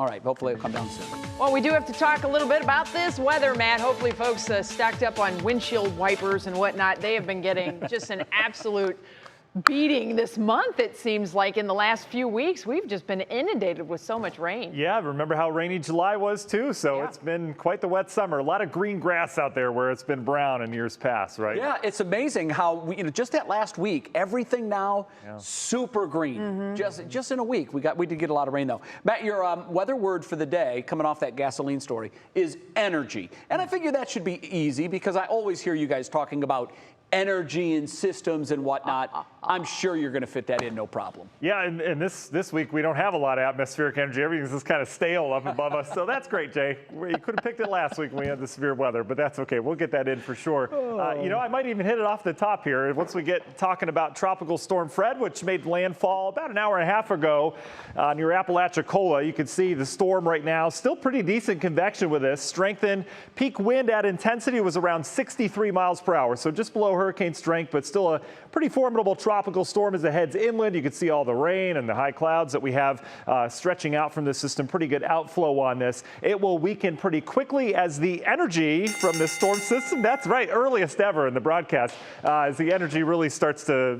All right, hopefully it'll come down soon. Well, we do have to talk a little bit about this weather, Matt. Hopefully folks stacked up on windshield wipers and whatnot. They have been getting just an absolute beating this month, it seems like. In the last few weeks, we've just been inundated with so much rain. Yeah, remember how rainy July was too? So Yeah. It's been quite the wet summer. A lot of green grass out there where it's been brown in years past, right? Yeah, it's amazing how just that last week, everything now super green. Just in a week, we did get a lot of rain though. Matt, your weather word for the day, coming off that gasoline story, is energy. And I figure that should be easy because I always hear you guys talking about energy and systems and whatnot. I'm sure you're going to fit that in, no problem. Yeah, and this week we don't have a lot of atmospheric energy. Everything's just kind of stale up above us. So that's great, Jay. You could have picked it last week when we had the severe weather, but that's okay. We'll get that in for sure. I might even hit it off the top here. Once we get talking about Tropical Storm Fred, which made landfall about an hour and a half ago near Apalachicola. You can see the storm right now. Still pretty decent convection with this. Strengthened. Peak wind at intensity was around 63 miles per hour. So just below hurricane strength, but still a pretty formidable tropical storm as it heads inland. You can see all the rain and the high clouds that we have stretching out from the system. Pretty good outflow on this. It will weaken pretty quickly as the energy from this storm system, that's right, earliest ever in the broadcast, as the energy really starts to,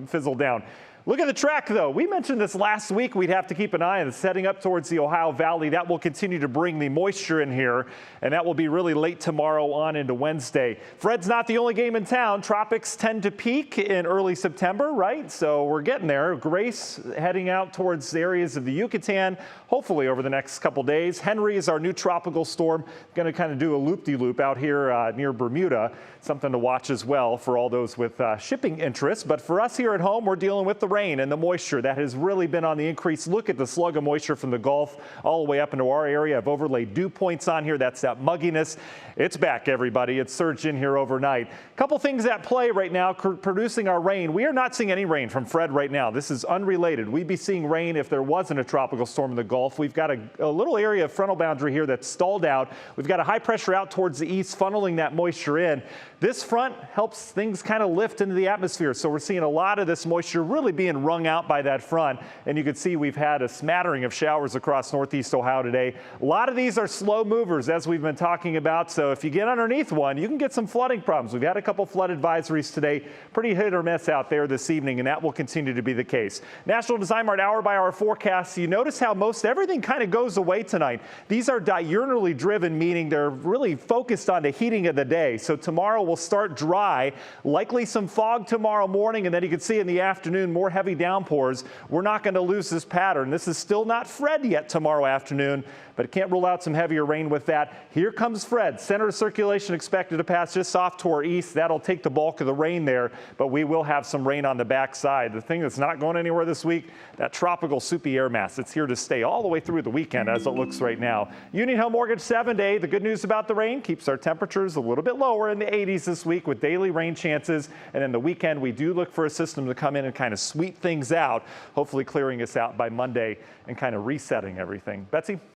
fizzle down. Look at the track, though. We mentioned this last week. We'd have to keep an eye on it setting up towards the Ohio Valley. That will continue to bring the moisture in here, and that will be really late tomorrow on into Wednesday. Fred's not the only game in town. Tropics tend to peak in early September, right? So we're getting there. Grace heading out towards areas of the Yucatan, hopefully over the next couple days. Henry is our new tropical storm. Going to kind of do a loop-de-loop out here near Bermuda. Something to watch as well for all those with shipping interests. But for us here at home, we're dealing with the rain and the moisture that has really been on the increase. Look at the slug of moisture from the Gulf all the way up into our area. I've overlaid dew points on here. That's that mugginess. It's back, everybody. It's surged in here overnight. A couple things at play right now producing our rain. We are not seeing any rain from Fred right now. This is unrelated. We'd be seeing rain if there wasn't a tropical storm in the Gulf. We've got a little area of frontal boundary here that's stalled out. We've got a high pressure out towards the east funneling that moisture in. This front helps things kind of lift into the atmosphere. So we're seeing a lot of this moisture really being wrung out by that front. And you can see we've had a smattering of showers across northeast Ohio today. A lot of these are slow movers, as we've been talking about. So if you get underneath one, you can get some flooding problems. We've had a couple flood advisories today. Pretty hit or miss out there this evening, and that will continue to be the case. National Design Mart hour by hour forecasts. You notice how most everything kind of goes away tonight. These are diurnally driven, meaning they're really focused on the heating of the day. So tomorrow will start dry, likely some fog tomorrow morning, and then you can see in the afternoon more heavy downpours. We're not going to lose this pattern. This is still not Fred yet tomorrow afternoon, but can't rule out some heavier rain with that. Here comes Fred. Center of circulation expected to pass just off to our east. That'll take the bulk of the rain there, but we will have some rain on the backside. The thing that's not going anywhere this week, that tropical soupy air mass. It's here to stay all the way through the weekend as it looks right now. Union Home Mortgage 7-day. The good news about the rain keeps our temperatures a little bit lower in the 80s this week with daily rain chances. And in the weekend, we do look for a system to come in and kind of sweep things out, hopefully clearing us out by Monday and kind of resetting everything. Betsy?